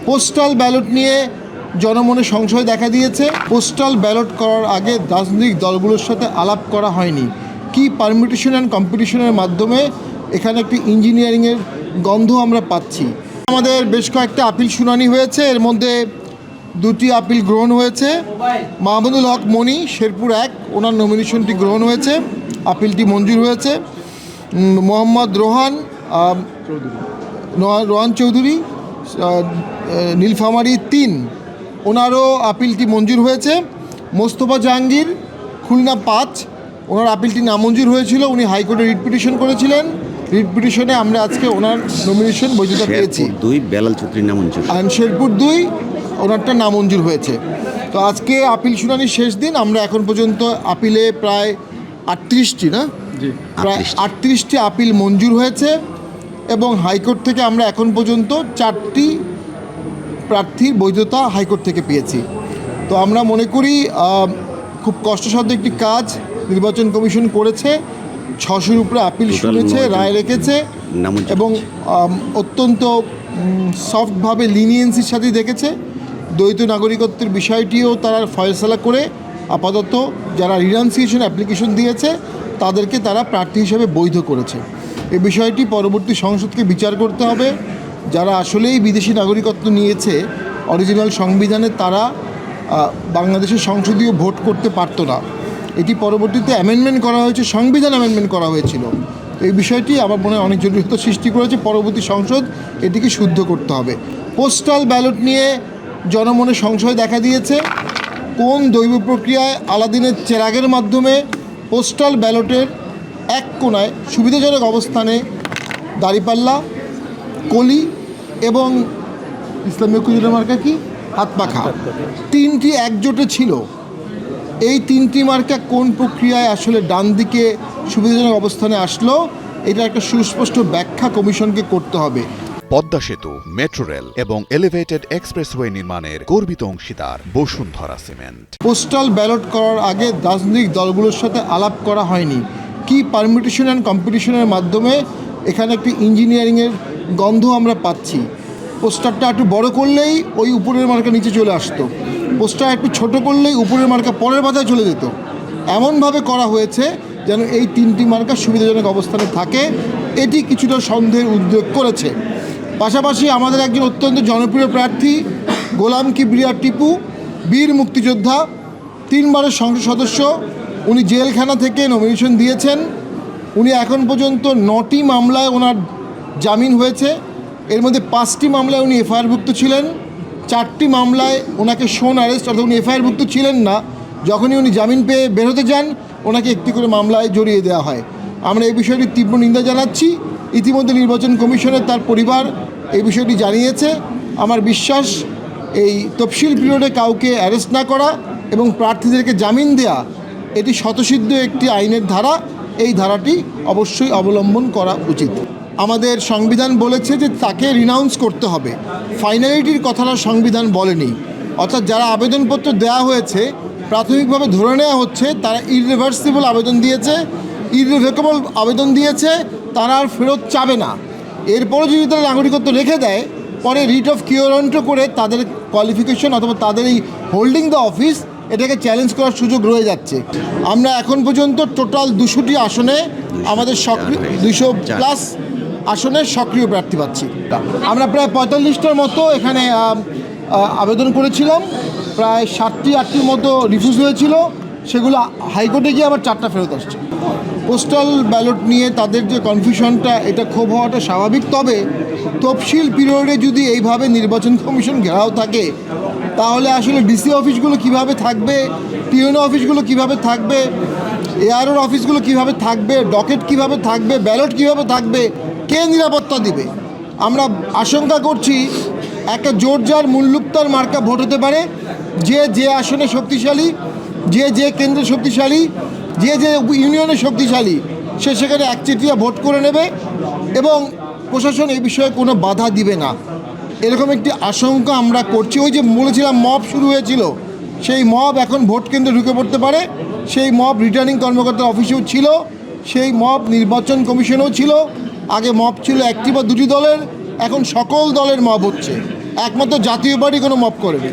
Postal ballot নিয়ে জনমনে সংশয় দেখা দিয়েছে। পোস্টাল ব্যালট করার আগে রাজনৈতিক দলগুলোর সাথে আলাপ করা হয়নি। কি পারমিটেশন অ্যান্ড কম্পিটিশনের মাধ্যমে এখানে একটি ইঞ্জিনিয়ারিংয়ের গন্ধ আমরা পাচ্ছি। আমাদের বেশ কয়েকটা আপিল শুনানি হয়েছে, এর মধ্যে দুটি আপিল গ্রহণ হয়েছে। মাহমুদুল হক মনি, শেরপুর 1, ওনার নমিনেশনটি গ্রহণ হয়েছে, আপিলটি মঞ্জুর হয়েছে। মোহাম্মদ রোহান চৌধুরী, নীলফামারী 3, ওনারও আপিলটি মঞ্জুর হয়েছে। মোস্তফা জাহাঙ্গীর, খুলনা 5, ওনার আপিলটি নামঞ্জুর হয়েছিল। উনি হাইকোর্টে রিট পিটিশন করেছিলেন। রিট পিটিশনে আমরা আজকে ওনার নমিনেশন বৈধতা পেয়েছি। 2 বেলাল চৌধুরী নামঞ্জুর, শেরপুর 2 ওনারটা নামঞ্জুর হয়েছে। তো আজকে আপিল শুনানির শেষ দিন। আমরা এখন পর্যন্ত আপিলে প্রায় 38টি প্রায় 38টি আপিল মঞ্জুর হয়েছে এবং হাইকোর্ট থেকে আমরা এখন পর্যন্ত 4টি প্রার্থীর বৈধতা হাইকোর্ট থেকে পেয়েছি। তো আমরা মনে করি খুব কষ্টসাধ্য একটি কাজ নির্বাচন কমিশন করেছে। 600-র উপরে আপিল শুনেছে, রায় রেখেছে এবং অত্যন্ত সফটভাবে লিনিয়েন্সির সাথে দেখেছে। দ্বৈত নাগরিকত্বের বিষয়টিও তারা ফয়সালা করে আপাতত যারা রিনাউন্সিয়েশন অ্যাপ্লিকেশন দিয়েছে তাদেরকে তারা প্রার্থী হিসেবে বৈধ করেছে। এই বিষয়টি পরবর্তী সংসদকে বিচার করতে হবে। যারা আসলেই বিদেশি নাগরিকত্ব নিয়েছে অরিজিনাল সংবিধানে, তারা বাংলাদেশের সংসদীয় ভোট করতে পারতো না। এটি পরবর্তীতে অ্যামেন্ডমেন্ট করা হয়েছে, সংবিধান অ্যামেন্ডমেন্ট করা হয়েছিল। এই বিষয়টি আমার মনে হয় অনেক জটিলতা সৃষ্টি করেছে। পরবর্তী সংসদ এটিকে শুদ্ধ করতে হবে। পোস্টাল ব্যালট নিয়ে জনমনে সংশয় দেখা দিয়েছে। কোন দৈব প্রক্রিয়ায় আলাদিনের চেরাগের মাধ্যমে পোস্টাল ব্যালটের এক কোণায় সুবিধাজনক অবস্থানে দাঁড়িপাল্লা, কলি এবং ইসলামী ঐক্যজোটের মার্কা কি হাতপাখা 3টি একজোটে ছিল। এই 3টি মার্কা কোন প্রক্রিয়ায় আসলে ডান দিকে সুবিধাজনক অবস্থানে আসলো, এটা একটা সুস্পষ্ট ব্যাখ্যা কমিশনকে করতে হবে। পদ্মা সেতু, মেট্রো রেল এবং এলিভেটেড এক্সপ্রেসওয়ে নির্মাণের গর্বিত অংশীদার বসুন্ধরা সিমেন্ট। পোস্টাল ব্যালট করার আগে রাজনৈতিক দলগুলোর সাথে আলাপ করা হয়নি। কি পারমিটেশন অ্যান্ড কম্পিটিশনের মাধ্যমে এখানে একটি ইঞ্জিনিয়ারিংয়ের গন্ধ আমরা পাচ্ছি। পোস্টারটা একটু বড় করলেই ওই উপরের মার্কা নিচে চলে আসতো, পোস্টার একটু ছোট করলেই উপরের মার্কা পরের মাথায় চলে যেত। এমনভাবে করা হয়েছে যেন এই 3টি মার্কা সুবিধাজনক অবস্থানে থাকে। এটি কিছুটা সন্দেহের উদ্রেক করেছে। পাশাপাশি আমাদের একজন অত্যন্ত জনপ্রিয় প্রার্থী গোলাম কিবরিয়া টিপু, বীর মুক্তিযোদ্ধা, 3 বারের সংসদ সদস্য, উনি জেলখানা থেকে নমিনেশন দিয়েছেন। উনি এখন পর্যন্ত 9টি মামলায় ওনার জামিন হয়েছে। এর মধ্যে 5টি মামলায় উনি এফআইআরভুক্ত ছিলেন, 4টি মামলায় ওনাকে শোন অ্যারেস্ট, অর্থাৎ উনি এফআইআরভুক্ত ছিলেন না। যখনই উনি জামিন পেয়ে বেরোতে যান ওনাকে একটি করে মামলায় জড়িয়ে দেওয়া হয়। আমরা এই বিষয়টি তীব্র নিন্দা জানাচ্ছি। ইতিমধ্যে নির্বাচন কমিশনের তার পরিবার এই বিষয়টি জানিয়েছে। আমার বিশ্বাস এই তফসিল পিরিয়ডে কাউকে অ্যারেস্ট না করা এবং প্রার্থীদেরকে জামিন দেয়া এটি স্বতঃসিদ্ধ একটি আইনের ধারা। এই ধারাটি অবশ্যই অবলম্বন করা উচিত। আমাদের সংবিধান বলেছে যে তাকে রিনাউন্স করতে হবে, ফাইনালিটির কথাটা সংবিধান বলেনি। অর্থাৎ যারা আবেদনপত্র দেওয়া হয়েছে প্রাথমিকভাবে ধরে নেওয়া হচ্ছে তারা ইররিভার্সিবল আবেদন দিয়েছে, ইররিভোকেবল আবেদন দিয়েছে, তারা আর ফেরত চাবে না। এরপরে যদি তারা নাগরিকত্ব রেখে দেয়, পরে রিট অফ কিওরেন্টো করে তাদের কোয়ালিফিকেশন অথবা তাদের এই হোল্ডিং দ্য অফিস এটাকে চ্যালেঞ্জ করার সুযোগ রয়ে যাচ্ছে। আমরা এখন পর্যন্ত টোটাল 200টি আসনে আমাদের সক্রিয় 200+ আসনের সক্রিয় প্রার্থী পাচ্ছি। আমরা প্রায় 45টার মতো এখানে আবেদন করেছিলাম, প্রায় 7-8টির মতো রিফিউজ হয়েছিল, সেগুলো হাইকোর্টে গিয়ে আবার 4টা ফেরত আসছে। পোস্টাল ব্যালট নিয়ে তাদের যে কনফিউশনটা, এটা ক্ষোভ হওয়াটা স্বাভাবিক। তবে তফসিল পিরিয়ডে যদি এইভাবে নির্বাচন কমিশন ঘেরাও থাকে তাহলে আসলে ডিসি অফিসগুলো কিভাবে থাকবে, পিওনো অফিসগুলো কিভাবে থাকবে, এআরওর অফিসগুলো কিভাবে থাকবে, ডকেট কিভাবে থাকবে, ব্যালট কিভাবে থাকবে, কে নিরাপত্তা দিবে? আমরা আশঙ্কা করছি একটা জোরজার মুল্লুকতার মার্কা ভোট হতে পারে। যে আসনে শক্তিশালী, যে কেন্দ্রে শক্তিশালী, যে ইউনিয়নে শক্তিশালী, সে সেখানে একচেটিয়া ভোট করে নেবে এবং প্রশাসন এই বিষয়ে কোনো বাধা দিবে না। এরকম একটি আশঙ্কা আমরা করছি। ওই যে বলেছিলাম মব শুরু হয়েছিল, সেই মব এখন ভোট কেন্দ্রে ঢুকে পড়তে পারে। সেই মব রিটার্নিং কর্মকর্তার অফিসেও ছিল, সেই মব নির্বাচন কমিশনেও ছিল। আগে মব ছিল 1টি বা 2টি দলের, এখন সকল দলের মব হচ্ছে। একমাত্র জাতীয় পার্টি কোনো মব করেনি।